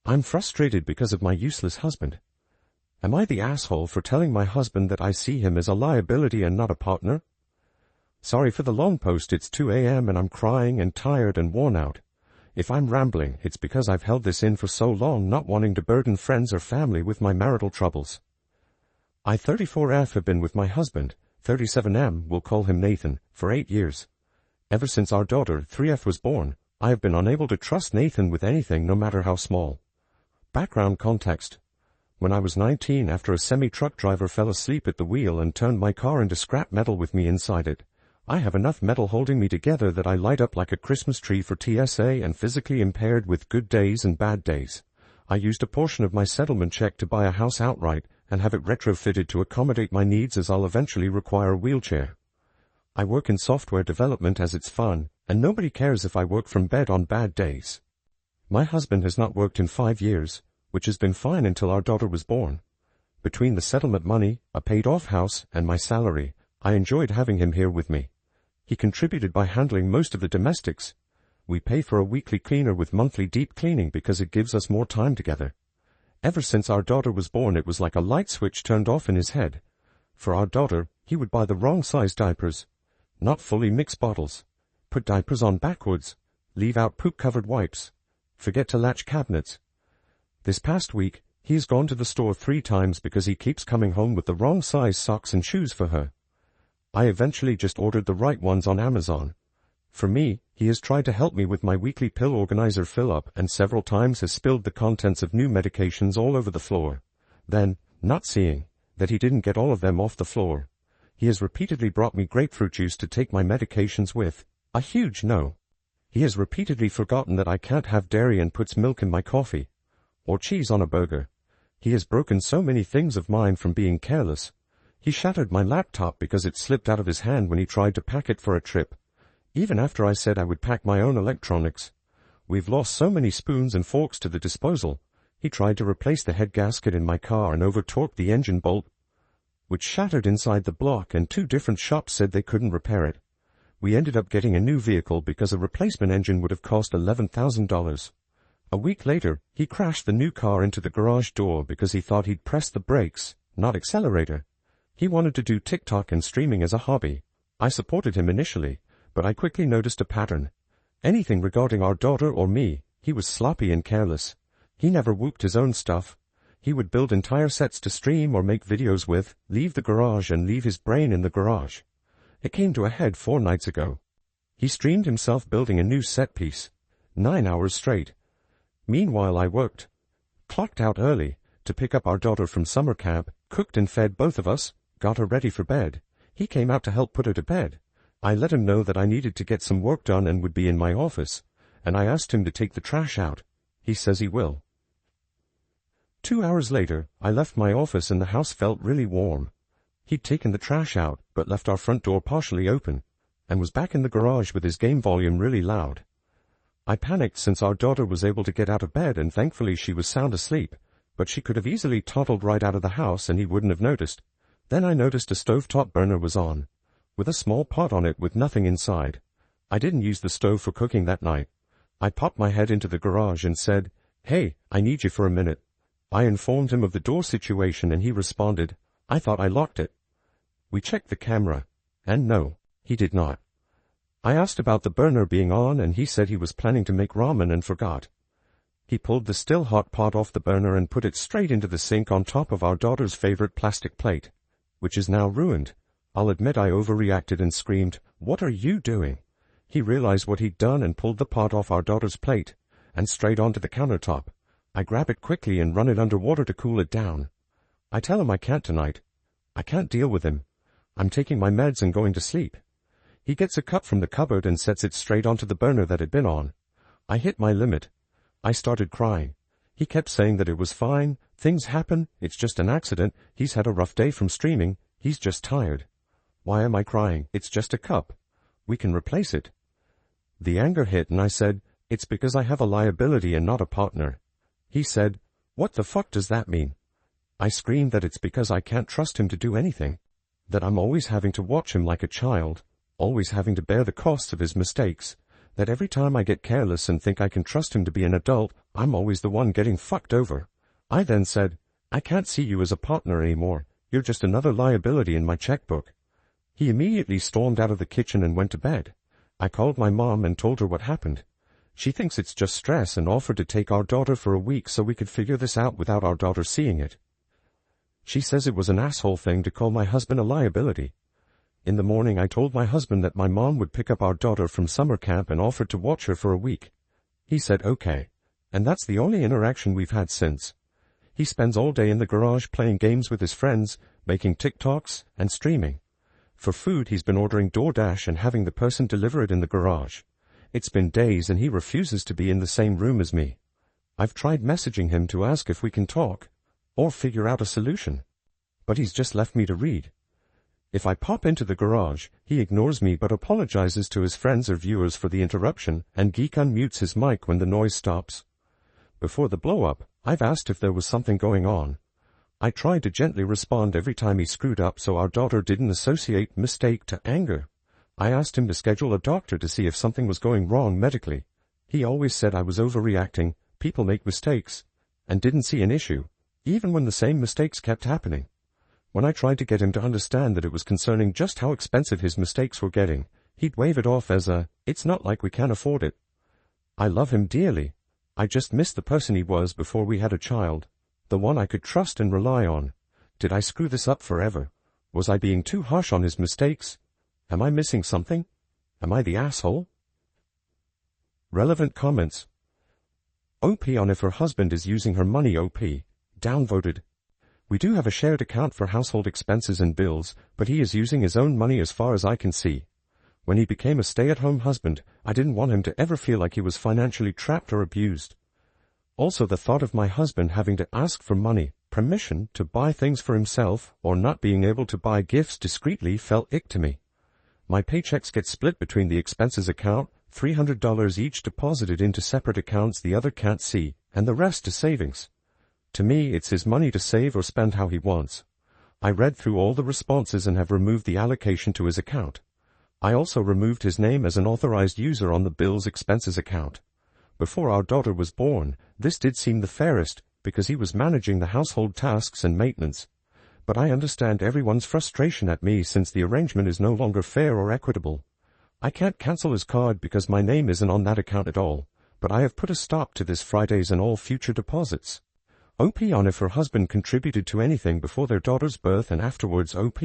I'm frustrated because of my useless husband. Am I the asshole for telling my husband that I see him as a liability and not a partner? Sorry for the long post, it's 2 a.m. and I'm crying and tired and worn out. If I'm rambling, it's because I've held this in for so long, not wanting to burden friends or family with my marital troubles. I 34F have been with my husband, 37M, we'll call him Nathan, for 8 years. Ever since our daughter, 3F, was born, I have been unable to trust Nathan with anything, no matter how small. Background context. When I was 19, after a semi-truck driver fell asleep at the wheel and turned my car into scrap metal with me inside it, I have enough metal holding me together that I light up like a Christmas tree for TSA and physically impaired with good days and bad days. I used a portion of my settlement check to buy a house outright and have it retrofitted to accommodate my needs, as I'll eventually require a wheelchair. I work in software development as it's fun, and nobody cares if I work from bed on bad days. My husband has not worked in 5 years, which has been fine until our daughter was born. Between the settlement money, a paid-off house, and my salary, I enjoyed having him here with me. He contributed by handling most of the domestics. We pay for a weekly cleaner with monthly deep cleaning because it gives us more time together. Ever since our daughter was born, it was like a light switch turned off in his head. For our daughter, he would buy the wrong size diapers, not fully mixed bottles, put diapers on backwards, leave out poop-covered wipes, forget to latch cabinets. This past week, he has gone to the store 3 times because he keeps coming home with the wrong size socks and shoes for her. I eventually just ordered the right ones on Amazon. For me, he has tried to help me with my weekly pill organizer fill-up and several times has spilled the contents of new medications all over the floor. Then, not seeing that he didn't get all of them off the floor, he has repeatedly brought me grapefruit juice to take my medications with. A huge no. He has repeatedly forgotten that I can't have dairy and puts milk in my coffee, or cheese on a burger. He has broken so many things of mine from being careless. He shattered my laptop because it slipped out of his hand when he tried to pack it for a trip, even after I said I would pack my own electronics. We've lost so many spoons and forks to the disposal. He tried to replace the head gasket in my car and over-torqued the engine bolt, which shattered inside the block, and 2 different shops said they couldn't repair it. We ended up getting a new vehicle because a replacement engine would have cost $11,000. A week later, he crashed the new car into the garage door because he thought he'd pressed the brakes, not accelerator. He wanted to do TikTok and streaming as a hobby. I supported him initially, but I quickly noticed a pattern. Anything regarding our daughter or me, he was sloppy and careless. He never whooped his own stuff. He would build entire sets to stream or make videos with, leave the garage and leave his brain in the garage. It came to a head 4 nights ago. He streamed himself building a new set piece, 9 hours straight. Meanwhile I worked, clocked out early, to pick up our daughter from summer camp, cooked and fed both of us, got her ready for bed. He came out to help put her to bed. I let him know that I needed to get some work done and would be in my office, and I asked him to take the trash out. He says he will. 2 hours later, I left my office and the house felt really warm. He'd taken the trash out, but left our front door partially open, and was back in the garage with his game volume really loud. I panicked since our daughter was able to get out of bed and thankfully she was sound asleep, but she could have easily toddled right out of the house and he wouldn't have noticed. Then I noticed a stovetop burner was on, with a small pot on it with nothing inside. I didn't use the stove for cooking that night. I popped my head into the garage and said, "Hey, I need you for a minute." I informed him of the door situation and he responded, "I thought I locked it." We checked the camera, and no, he did not. I asked about the burner being on and he said he was planning to make ramen and forgot. He pulled the still hot pot off the burner and put it straight into the sink on top of our daughter's favorite plastic plate, which is now ruined. I'll admit I overreacted and screamed, "What are you doing?" He realized what he'd done and pulled the pot off our daughter's plate and straight onto the countertop. I grab it quickly and run it under water to cool it down. I tell him I can't tonight. I can't deal with him. I'm taking my meds and going to sleep. He gets a cup from the cupboard and sets it straight onto the burner that had been on. I hit my limit. I started crying. He kept saying that it was fine, things happen, it's just an accident, he's had a rough day from streaming, he's just tired. Why am I crying? It's just a cup. We can replace it. The anger hit and I said, "It's because I have a liability and not a partner." He said, "What the fuck does that mean?" I screamed that it's because I can't trust him to do anything, that I'm always having to watch him like a child, always having to bear the costs of his mistakes, that every time I get careless and think I can trust him to be an adult, I'm always the one getting fucked over. I then said, I can't see you as a partner anymore. You're just another liability in my checkbook. He immediately stormed out of the kitchen and went to bed. I called my mom and told her what happened. She thinks it's just stress and offered to take our daughter for a week so we could figure this out without our daughter seeing it. She says it was an asshole thing to call my husband a liability. In the morning I told my husband that my mom would pick up our daughter from summer camp and offered to watch her for a week. He said okay, and that's the only interaction we've had since. He spends all day in the garage playing games with his friends, making TikToks, and streaming. For food he's been ordering DoorDash and having the person deliver it in the garage. It's been days and he refuses to be in the same room as me. I've tried messaging him to ask if we can talk, or figure out a solution. But he's just left me to read. If I pop into the garage, he ignores me but apologizes to his friends or viewers for the interruption, and Geek unmutes his mic when the noise stops. Before the blow-up, I've asked if there was something going on. I tried to gently respond every time he screwed up so our daughter didn't associate mistake to anger. I asked him to schedule a doctor to see if something was going wrong medically. He always said I was overreacting, people make mistakes, and didn't see an issue, even when the same mistakes kept happening. When I tried to get him to understand that it was concerning just how expensive his mistakes were getting, he'd wave it off as it's not like we can't afford it. I love him dearly. I just miss the person he was before we had a child, the one I could trust and rely on. Did I screw this up forever? Was I being too harsh on his mistakes? Am I missing something? Am I the asshole? Relevant comments. OP on if her husband is using her money. OP. Downvoted. We do have a shared account for household expenses and bills, but he is using his own money as far as I can see. When he became a stay-at-home husband, I didn't want him to ever feel like he was financially trapped or abused. Also, the thought of my husband having to ask for money, permission to buy things for himself, or not being able to buy gifts discreetly felt ick to me. My paychecks get split between the expenses account, $300 each deposited into separate accounts the other can't see, and the rest to savings. To me, it's his money to save or spend how he wants. I read through all the responses and have removed the allocation to his account. I also removed his name as an authorized user on the bills expenses account. Before our daughter was born, this did seem the fairest, because he was managing the household tasks and maintenance. But I understand everyone's frustration at me since the arrangement is no longer fair or equitable. I can't cancel his card because my name isn't on that account at all, but I have put a stop to this Fridays and all future deposits. OP on if her husband contributed to anything before their daughter's birth and afterwards. OP.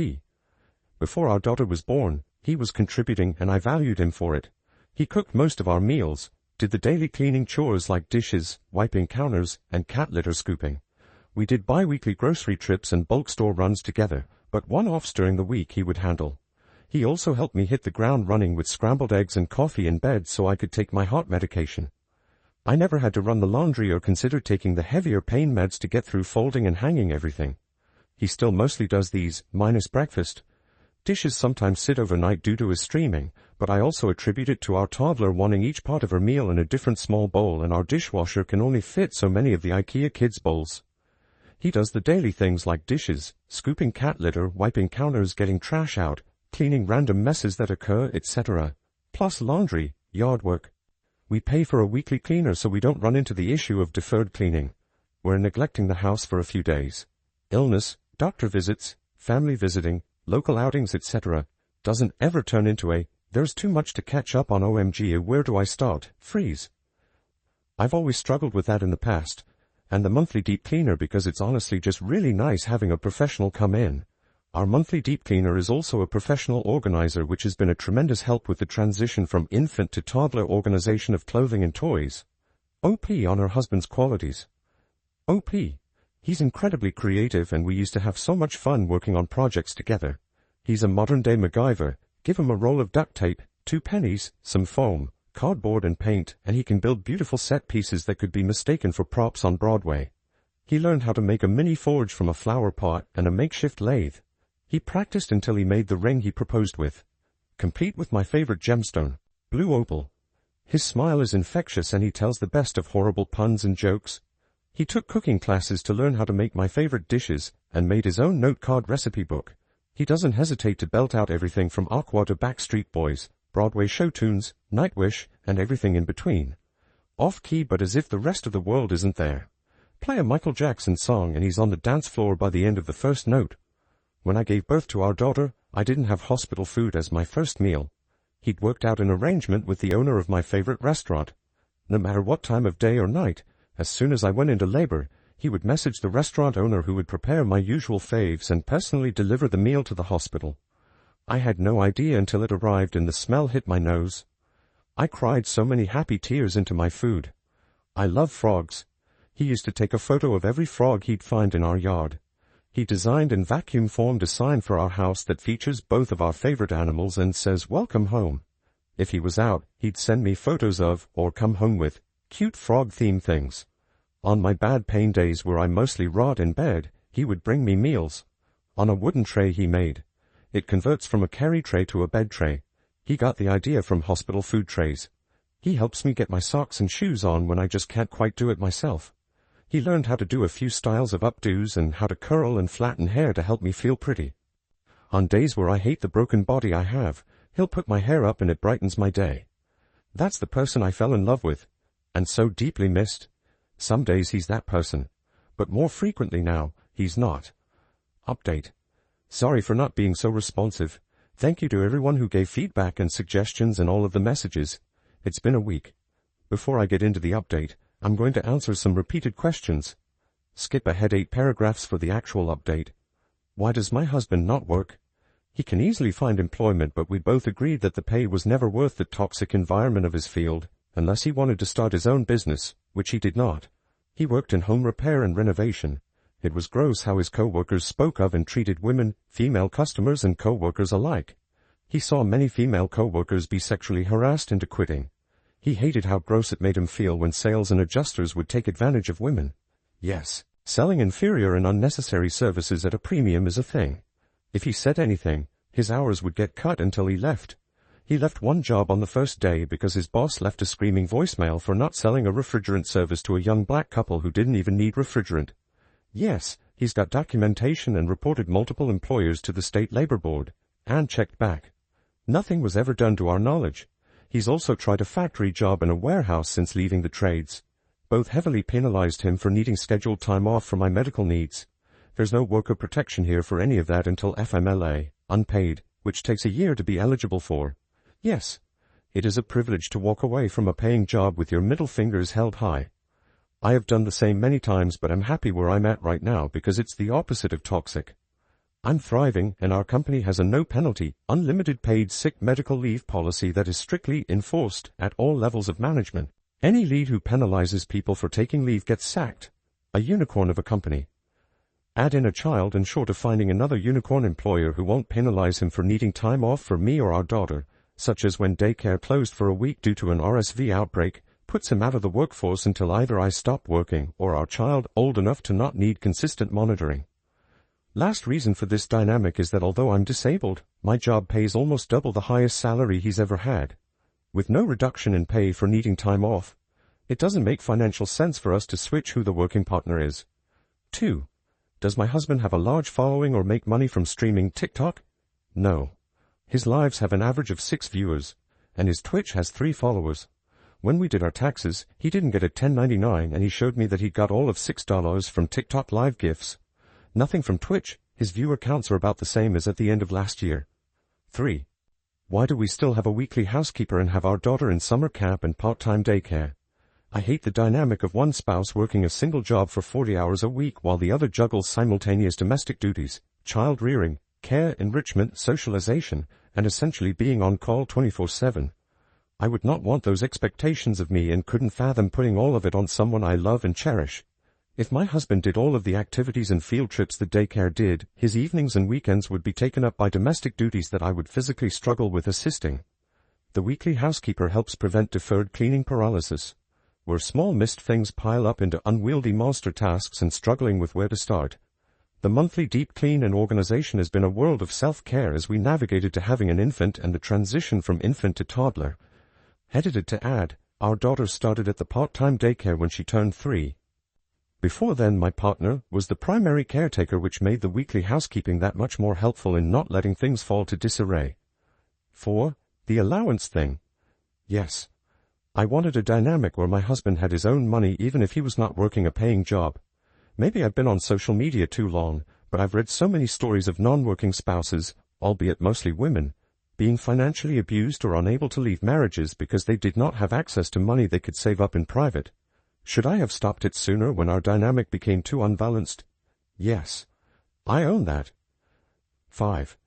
Before our daughter was born, he was contributing and I valued him for it. He cooked most of our meals, did the daily cleaning chores like dishes, wiping counters, and cat litter scooping. We did bi-weekly grocery trips and bulk store runs together, but one-offs during the week he would handle. He also helped me hit the ground running with scrambled eggs and coffee in bed so I could take my heart medication. I never had to run the laundry or consider taking the heavier pain meds to get through folding and hanging everything. He still mostly does these, minus breakfast. Dishes sometimes sit overnight due to his streaming, but I also attribute it to our toddler wanting each part of her meal in a different small bowl, and our dishwasher can only fit so many of the IKEA kids' bowls. He does the daily things like dishes, scooping cat litter, wiping counters, getting trash out, cleaning random messes that occur, etc., plus laundry, yard work. We pay for a weekly cleaner so we don't run into the issue of deferred cleaning. We're neglecting the house for a few days. Illness, doctor visits, family visiting, local outings, etc. doesn't ever turn into a, there's too much to catch up on, OMG, where do I start, freeze. I've always struggled with that in the past, and the monthly deep cleaner because it's honestly just really nice having a professional come in. Our monthly deep cleaner is also a professional organizer, which has been a tremendous help with the transition from infant to toddler organization of clothing and toys. OP on her husband's qualities. OP. He's incredibly creative and we used to have so much fun working on projects together. He's a modern-day MacGyver. Give him a roll of duct tape, 2 pennies, some foam, cardboard and paint, and he can build beautiful set pieces that could be mistaken for props on Broadway. He learned how to make a mini forge from a flower pot and a makeshift lathe. He practiced until he made the ring he proposed with, complete with my favorite gemstone, blue opal. His smile is infectious and he tells the best of horrible puns and jokes. He took cooking classes to learn how to make my favorite dishes and made his own note card recipe book. He doesn't hesitate to belt out everything from Aqua to Backstreet Boys, Broadway show tunes, Nightwish, and everything in between. Off-key but as if the rest of the world isn't there. Play a Michael Jackson song and he's on the dance floor by the end of the first note. When I gave birth to our daughter, I didn't have hospital food as my first meal. He'd worked out an arrangement with the owner of my favorite restaurant. No matter what time of day or night, as soon as I went into labor, he would message the restaurant owner who would prepare my usual faves and personally deliver the meal to the hospital. I had no idea until it arrived and the smell hit my nose. I cried so many happy tears into my food. I love frogs. He used to take a photo of every frog he'd find in our yard. He designed and vacuum-formed a sign for our house that features both of our favorite animals and says, "Welcome home." If he was out, he'd send me photos of, or come home with, cute frog-themed things. On my bad pain days where I mostly rot in bed, he would bring me meals. On a wooden tray he made. It converts from a carry tray to a bed tray. He got the idea from hospital food trays. He helps me get my socks and shoes on when I just can't quite do it myself. He learned how to do a few styles of updos and how to curl and flatten hair to help me feel pretty. On days where I hate the broken body I have, he'll put my hair up and it brightens my day. That's the person I fell in love with, and so deeply missed. Some days he's that person, but more frequently now, he's not. Update. Sorry for not being so responsive. Thank you to everyone who gave feedback and suggestions and all of the messages. It's been a week. Before I get into the update, I'm going to answer some repeated questions. Skip ahead 8 paragraphs for the actual update. Why does my husband not work? He can easily find employment, but we both agreed that the pay was never worth the toxic environment of his field, unless he wanted to start his own business, which he did not. He worked in home repair and renovation. It was gross how his co-workers spoke of and treated women, female customers and co-workers alike. He saw many female co-workers be sexually harassed into quitting. He hated how gross it made him feel when sales and adjusters would take advantage of women. Yes, selling inferior and unnecessary services at a premium is a thing. If he said anything, his hours would get cut until he left. He left one job on the first day because his boss left a screaming voicemail for not selling a refrigerant service to a young black couple who didn't even need refrigerant. Yes, he's got documentation and reported multiple employers to the state labor board, and checked back. Nothing was ever done to our knowledge. He's also tried a factory job in a warehouse since leaving the trades. Both heavily penalized him for needing scheduled time off for my medical needs. There's no worker protection here for any of that until FMLA, unpaid, which takes a year to be eligible for. Yes, it is a privilege to walk away from a paying job with your middle fingers held high. I have done the same many times, but I'm happy where I'm at right now because it's the opposite of toxic. I'm thriving, and our company has a no-penalty, unlimited paid sick medical leave policy that is strictly enforced at all levels of management. Any lead who penalizes people for taking leave gets sacked. A unicorn of a company. Add in a child and short of finding another unicorn employer who won't penalize him for needing time off for me or our daughter, such as when daycare closed for a week due to an RSV outbreak, puts him out of the workforce until either I stop working or our child old enough to not need consistent monitoring. Last reason for this dynamic is that although I'm disabled, my job pays almost double the highest salary he's ever had. With no reduction in pay for needing time off, it doesn't make financial sense for us to switch who the working partner is. 2. Does my husband have a large following or make money from streaming TikTok? No. His lives have an average of 6 viewers, and his Twitch has 3 followers. When we did our taxes, he didn't get a 1099 and he showed me that he got all of $6 from TikTok live gifts. Nothing from Twitch. His viewer counts are about the same as at the end of last year. 3. Why do we still have a weekly housekeeper and have our daughter in summer camp and part-time daycare? I hate the dynamic of one spouse working a single job for 40 hours a week while the other juggles simultaneous domestic duties, child rearing, care, enrichment, socialization, and essentially being on call 24/7. I would not want those expectations of me and couldn't fathom putting all of it on someone I love and cherish. If my husband did all of the activities and field trips the daycare did, his evenings and weekends would be taken up by domestic duties that I would physically struggle with assisting. The weekly housekeeper helps prevent deferred cleaning paralysis, where small missed things pile up into unwieldy monster tasks and struggling with where to start. The monthly deep clean and organization has been a world of self-care as we navigated to having an infant and the transition from infant to toddler. Edited to add, our daughter started at the part-time daycare when she turned 3. Before then, my partner was the primary caretaker, which made the weekly housekeeping that much more helpful in not letting things fall to disarray. 4. The allowance thing. Yes. I wanted a dynamic where my husband had his own money even if he was not working a paying job. Maybe I've been on social media too long, but I've read so many stories of non-working spouses, albeit mostly women, being financially abused or unable to leave marriages because they did not have access to money they could save up in private. Should I have stopped it sooner when our dynamic became too unbalanced? Yes. I own that. 5.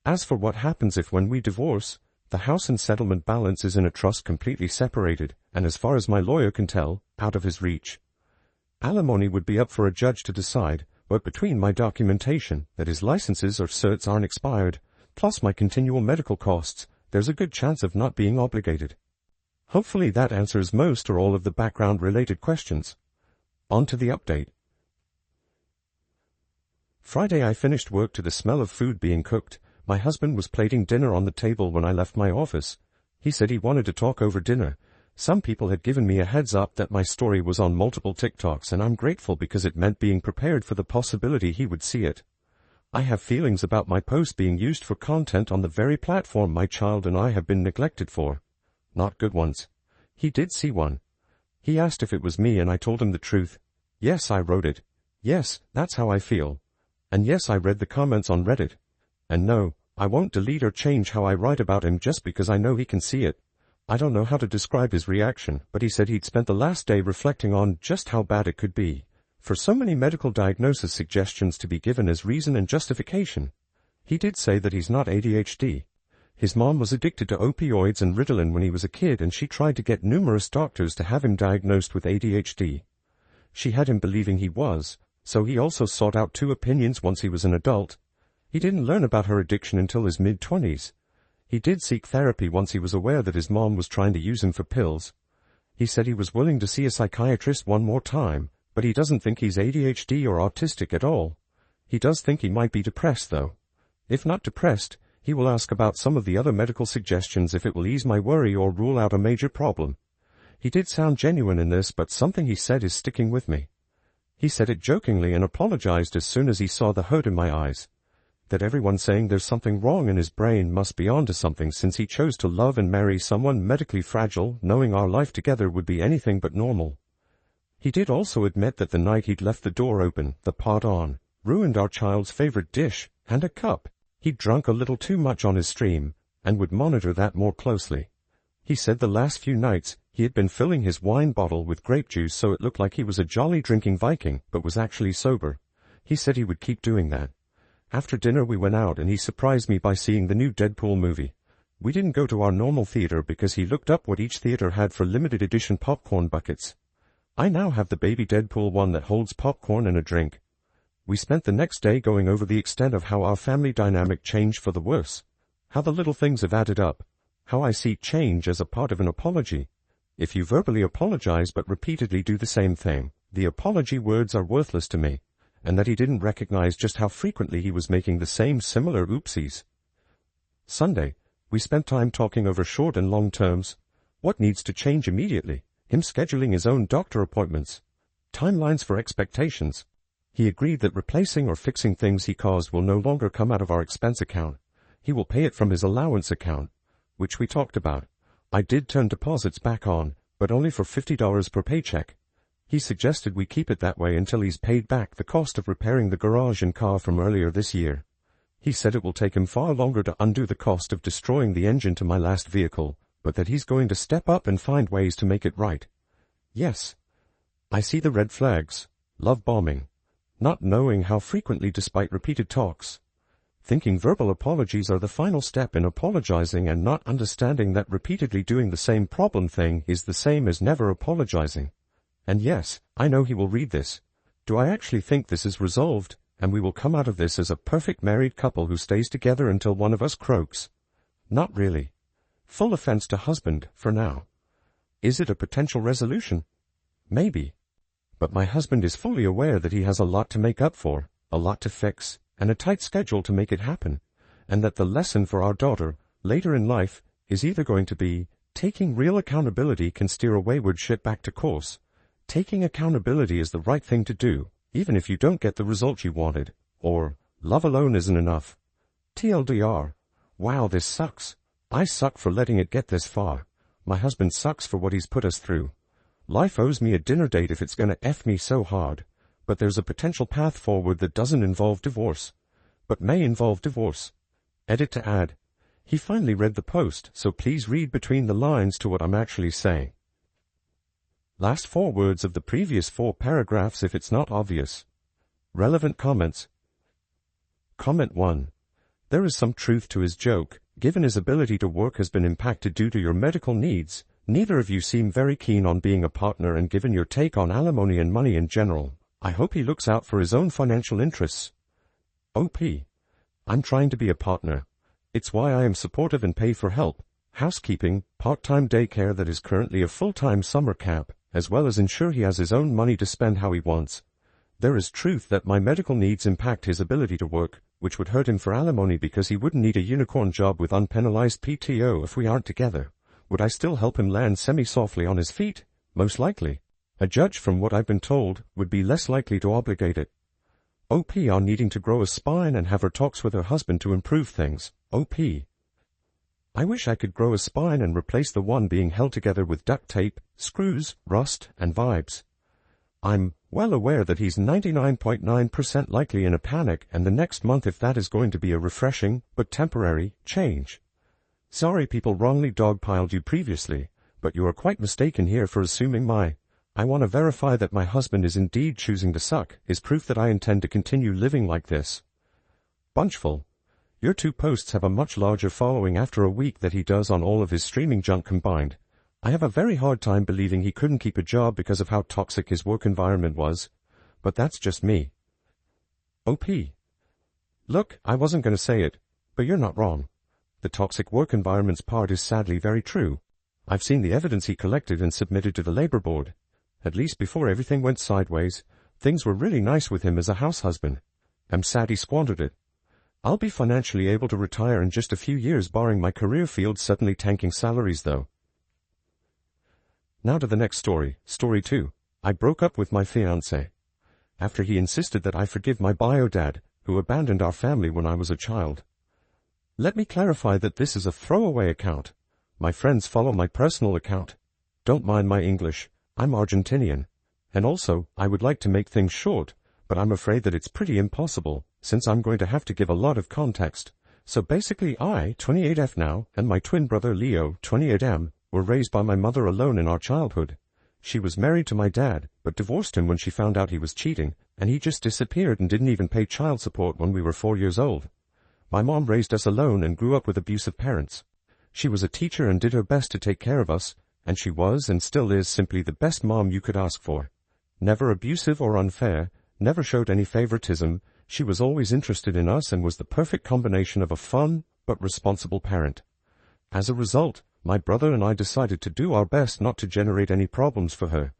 As for what happens if when we divorce, the house and settlement balance is in a trust completely separated, and as far as my lawyer can tell, out of his reach. Alimony would be up for a judge to decide, but between my documentation, that his licenses or certs aren't expired, plus my continual medical costs, there's a good chance of not being obligated. Hopefully that answers most or all of the background-related questions. On to the update. Friday I finished work to the smell of food being cooked. My husband was plating dinner on the table when I left my office. He said he wanted to talk over dinner. Some people had given me a heads up that my story was on multiple TikToks, and I'm grateful because it meant being prepared for the possibility he would see it. I have feelings about my post being used for content on the very platform my child and I have been neglected for. Not good ones. He did see one. He asked if it was me and I told him the truth. Yes, I wrote it. Yes, that's how I feel. And yes, I read the comments on Reddit. And no, I won't delete or change how I write about him just because I know he can see it. I don't know how to describe his reaction, but he said he'd spent the last day reflecting on just how bad it could be. For so many medical diagnosis suggestions to be given as reason and justification. He did say that he's not ADHD. His mom was addicted to opioids and Ritalin when he was a kid, and she tried to get numerous doctors to have him diagnosed with ADHD. She had him believing he was, so he also sought out 2 opinions once he was an adult. He didn't learn about her addiction until his mid-20s. He did seek therapy once he was aware that his mom was trying to use him for pills. He said he was willing to see a psychiatrist one more time, but he doesn't think he's ADHD or autistic at all. He does think he might be depressed, though. If not depressed, he will ask about some of the other medical suggestions if it will ease my worry or rule out a major problem. He did sound genuine in this, but something he said is sticking with me. He said it jokingly and apologized as soon as he saw the hurt in my eyes. That everyone saying there's something wrong in his brain must be onto something, since he chose to love and marry someone medically fragile, knowing our life together would be anything but normal. He did also admit that the night he'd left the door open, the pot on, ruined our child's favorite dish, and a cup. He'd drunk a little too much on his stream, and would monitor that more closely. He said the last few nights, he had been filling his wine bottle with grape juice so it looked like he was a jolly drinking Viking, but was actually sober. He said he would keep doing that. After dinner we went out and he surprised me by seeing the new Deadpool movie. We didn't go to our normal theater because he looked up what each theater had for limited edition popcorn buckets. I now have the baby Deadpool one that holds popcorn and a drink. We spent the next day going over the extent of how our family dynamic changed for the worse. How the little things have added up. How I see change as a part of an apology. If you verbally apologize but repeatedly do the same thing, the apology words are worthless to me. And that he didn't recognize just how frequently he was making the same similar oopsies. Sunday, we spent time talking over short and long terms. What needs to change immediately? Him scheduling his own doctor appointments. Timelines for expectations. He agreed that replacing or fixing things he caused will no longer come out of our expense account. He will pay it from his allowance account, which we talked about. I did turn deposits back on, but only for $50 per paycheck. He suggested we keep it that way until he's paid back the cost of repairing the garage and car from earlier this year. He said it will take him far longer to undo the cost of destroying the engine to my last vehicle, but that he's going to step up and find ways to make it right. Yes. I see the red flags. Love bombing. Not knowing how frequently despite repeated talks. Thinking verbal apologies are the final step in apologizing and not understanding that repeatedly doing the same problem thing is the same as never apologizing. And yes, I know he will read this. Do I actually think this is resolved, and we will come out of this as a perfect married couple who stays together until one of us croaks? Not really. Full offense to husband, for now. Is it a potential resolution? Maybe. But my husband is fully aware that he has a lot to make up for, a lot to fix, and a tight schedule to make it happen, and that the lesson for our daughter, later in life, is either going to be, taking real accountability can steer a wayward ship back to course. Taking accountability is the right thing to do, even if you don't get the result you wanted, or love alone isn't enough. TLDR. Wow, this sucks. I suck for letting it get this far. My husband sucks for what he's put us through. Life owes me a dinner date if it's gonna F me so hard. But there's a potential path forward that doesn't involve divorce, but may involve divorce. Edit to add. He finally read the post, so please read between the lines to what I'm actually saying. Last 4 words of the previous 4 paragraphs if it's not obvious. Relevant comments. Comment 1. There is some truth to his joke. Given his ability to work has been impacted due to your medical needs, neither of you seem very keen on being a partner, and given your take on alimony and money in general, I hope he looks out for his own financial interests. OP. I'm trying to be a partner. It's why I am supportive and pay for help, housekeeping, part-time daycare that is currently a full-time summer camp, as well as ensure he has his own money to spend how he wants. There is truth that my medical needs impact his ability to work, which would hurt him for alimony because he wouldn't need a unicorn job with unpenalized PTO if we aren't together. Would I still help him land semi-softly on his feet? Most likely. A judge, from what I've been told, would be less likely to obligate it. OP on needing to grow a spine and have her talks with her husband to improve things. OP. I wish I could grow a spine and replace the one being held together with duct tape, screws, rust, and vibes. I'm well aware that he's 99.9% likely in a panic, and the next month if that is going to be a refreshing, but temporary, change. Sorry people wrongly dogpiled you previously, but you are quite mistaken here for assuming I want to verify that my husband is indeed choosing to suck, is proof that I intend to continue living like this. Bunchful. Your 2 posts have a much larger following after a week that he does on all of his streaming junk combined. I have a very hard time believing he couldn't keep a job because of how toxic his work environment was, but that's just me. OP. Look, I wasn't going to say it, but you're not wrong. The toxic work environment's part is sadly very true. I've seen the evidence he collected and submitted to the labor board. At least before everything went sideways, things were really nice with him as a house husband. I'm sad he squandered it. I'll be financially able to retire in just a few years barring my career field suddenly tanking salaries though. Now to the next story, story 2. I broke up with my fiancé. After he insisted that I forgive my bio dad, who abandoned our family when I was a child. Let me clarify that this is a throwaway account. My friends follow my personal account. Don't mind my English, I'm Argentinian. And also, I would like to make things short, but I'm afraid that it's pretty impossible, since I'm going to have to give a lot of context. So basically I, 28F now, and my twin brother Leo, 28M, were raised by my mother alone in our childhood. She was married to my dad, but divorced him when she found out he was cheating, and he just disappeared and didn't even pay child support when we were 4 years old. My mom raised us alone and grew up with abusive parents. She was a teacher and did her best to take care of us, and she was and still is simply the best mom you could ask for. Never abusive or unfair, never showed any favoritism. She was always interested in us and was the perfect combination of a fun but responsible parent. As a result, my brother and I decided to do our best not to generate any problems for her.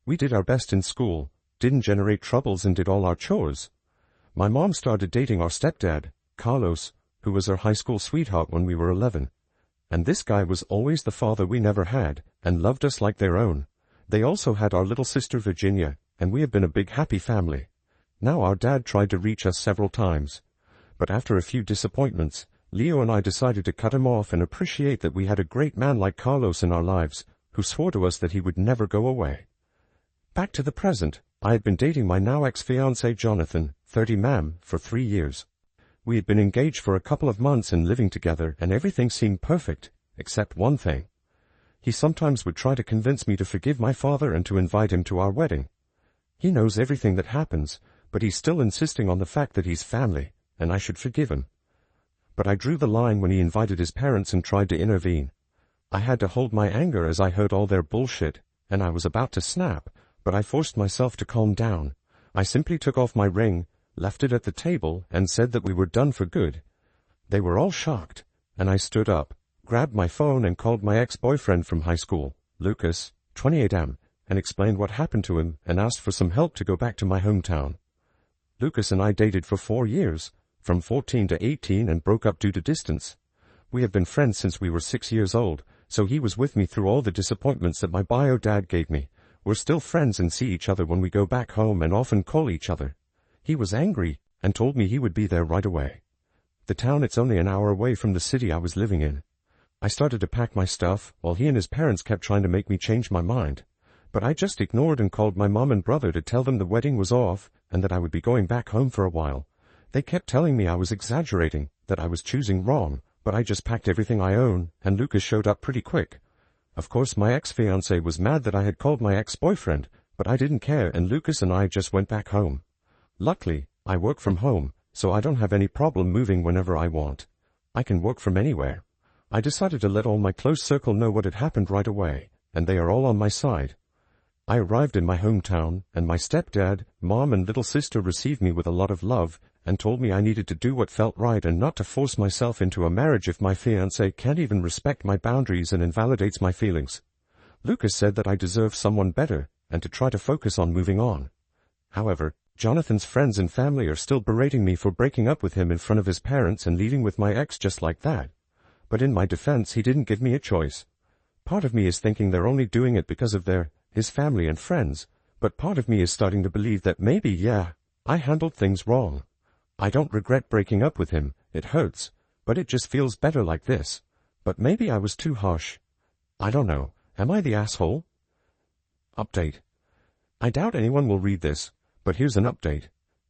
We did our best in school, didn't generate troubles, and did all our chores. My mom started dating our stepdad, Carlos, who was her high school sweetheart when we were 11. And this guy was always the father we never had, and loved us like their own. They also had our little sister Virginia, and we have been a big happy family. Now our dad tried to reach us several times. But after a few disappointments, Leo and I decided to cut him off and appreciate that we had a great man like Carlos in our lives, who swore to us that he would never go away. Back to the present, I had been dating my now ex-fiancé Jonathan, 30 ma'am, for 3 years. We had been engaged for a couple of months and living together, and everything seemed perfect, except one thing. He sometimes would try to convince me to forgive my father and to invite him to our wedding. He knows everything that happens, but he's still insisting on the fact that he's family, and I should forgive him. But I drew the line when he invited his parents and tried to intervene. I had to hold my anger as I heard all their bullshit, and I was about to snap, but I forced myself to calm down. I simply took off my ring, left it at the table, and said that we were done for good. They were all shocked, and I stood up, grabbed my phone and called my ex-boyfriend from high school, Lucas, 28M, and explained what happened to him and asked for some help to go back to my hometown. Lucas and I dated for 4 years, from 14 to 18, and broke up due to distance. We have been friends since we were 6 years old, so he was with me through all the disappointments that my bio dad gave me. We're still friends and see each other when we go back home and often call each other. He was angry and told me he would be there right away. The town, it's only an hour away from the city I was living in. I started to pack my stuff, while he and his parents kept trying to make me change my mind. But I just ignored and called my mom and brother to tell them the wedding was off, and that I would be going back home for a while. They kept telling me I was exaggerating, that I was choosing wrong, but I just packed everything I own, and Lucas showed up pretty quick. Of course my ex-fiancé was mad that I had called my ex-boyfriend, but I didn't care, and Lucas and I just went back home. Luckily, I work from home, so I don't have any problem moving whenever I want. I can work from anywhere. I decided to let all my close circle know what had happened right away, and they are all on my side. I arrived in my hometown, and my stepdad, mom, and little sister received me with a lot of love, and told me I needed to do what felt right and not to force myself into a marriage if my fiancé can't even respect my boundaries and invalidates my feelings. Lucas said that I deserve someone better, and to try to focus on moving on. However, Jonathan's friends and family are still berating me for breaking up with him in front of his parents and leaving with my ex just like that. But in my defense, he didn't give me a choice. Part of me is thinking they're only doing it because of his family and friends, but part of me is starting to believe that maybe, I handled things wrong. I don't regret breaking up with him, it hurts, but it just feels better like this. But maybe I was too harsh. I don't know, am I the asshole? Update. I doubt anyone will read this, but here's an update.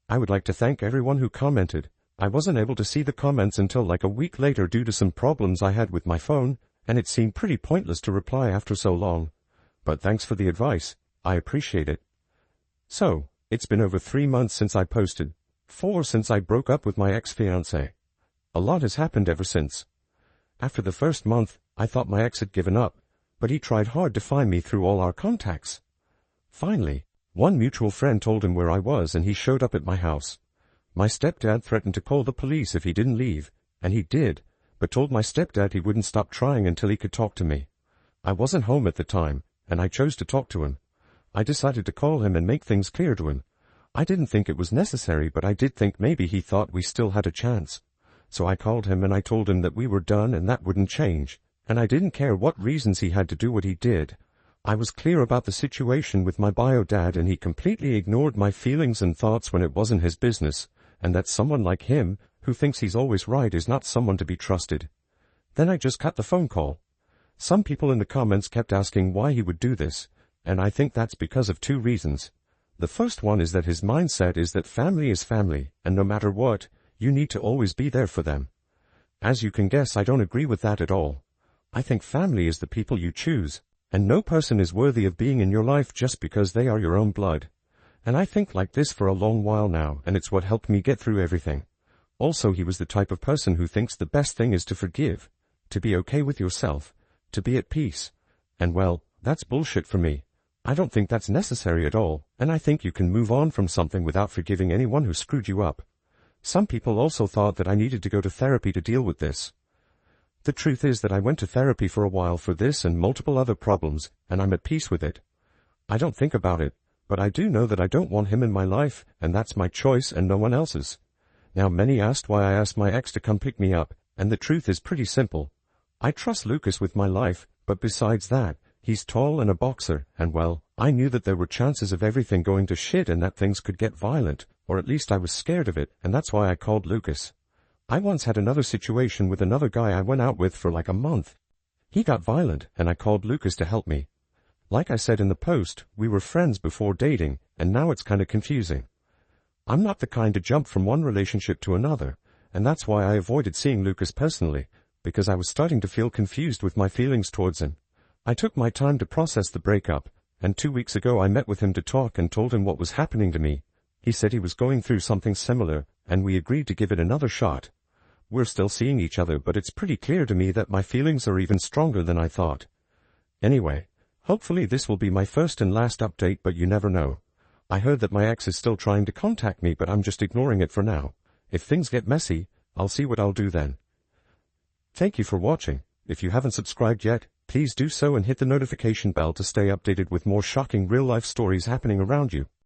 I would like to thank everyone who commented. I wasn't able to see the comments until like a week later due to some problems I had with my phone, and it seemed pretty pointless to reply after so long. But thanks for the advice, I appreciate it. So, it's been over 3 months since I posted, 4 since I broke up with my ex-fiancé. A lot has happened ever since. After the first month, I thought my ex had given up, but he tried hard to find me through all our contacts. Finally, one mutual friend told him where I was and he showed up at my house. My stepdad threatened to call the police if he didn't leave, and he did, but told my stepdad he wouldn't stop trying until he could talk to me. I wasn't home at the time, and I chose to talk to him. I decided to call him and make things clear to him. I didn't think it was necessary, but I did think maybe he thought we still had a chance. So I called him and I told him that we were done and that wouldn't change, and I didn't care what reasons he had to do what he did. I was clear about the situation with my bio dad, and he completely ignored my feelings and thoughts when it wasn't his business, and that someone like him, who thinks he's always right, is not someone to be trusted. Then I just cut the phone call. Some people in the comments kept asking why he would do this, and I think that's because of 2 reasons. The first one is that his mindset is that family is family, and no matter what, you need to always be there for them. As you can guess, I don't agree with that at all. I think family is the people you choose, and no person is worthy of being in your life just because they are your own blood. And I think like this for a long while now, and it's what helped me get through everything. Also, he was the type of person who thinks the best thing is to forgive, to be okay with yourself, to be at peace. And well, that's bullshit for me. I don't think that's necessary at all, and I think you can move on from something without forgiving anyone who screwed you up. Some people also thought that I needed to go to therapy to deal with this. The truth is that I went to therapy for a while for this and multiple other problems, and I'm at peace with it. I don't think about it, but I do know that I don't want him in my life, and that's my choice and no one else's. Now, many asked why I asked my ex to come pick me up, and the truth is pretty simple. I trust Lucas with my life, but besides that, he's tall and a boxer, and well, I knew that there were chances of everything going to shit and that things could get violent, or at least I was scared of it, and that's why I called Lucas. I once had another situation with another guy I went out with for like a month. He got violent, and I called Lucas to help me. Like I said in the post, we were friends before dating, and now it's kinda confusing. I'm not the kind to jump from one relationship to another, and that's why I avoided seeing Lucas personally, because I was starting to feel confused with my feelings towards him. I took my time to process the breakup, and 2 weeks ago I met with him to talk and told him what was happening to me. He said he was going through something similar, and we agreed to give it another shot. We're still seeing each other, but it's pretty clear to me that my feelings are even stronger than I thought. Anyway, hopefully this will be my first and last update, but you never know. I heard that my ex is still trying to contact me, but I'm just ignoring it for now. If things get messy, I'll see what I'll do then. Thank you for watching. If you haven't subscribed yet, please do so and hit the notification bell to stay updated with more shocking real-life stories happening around you.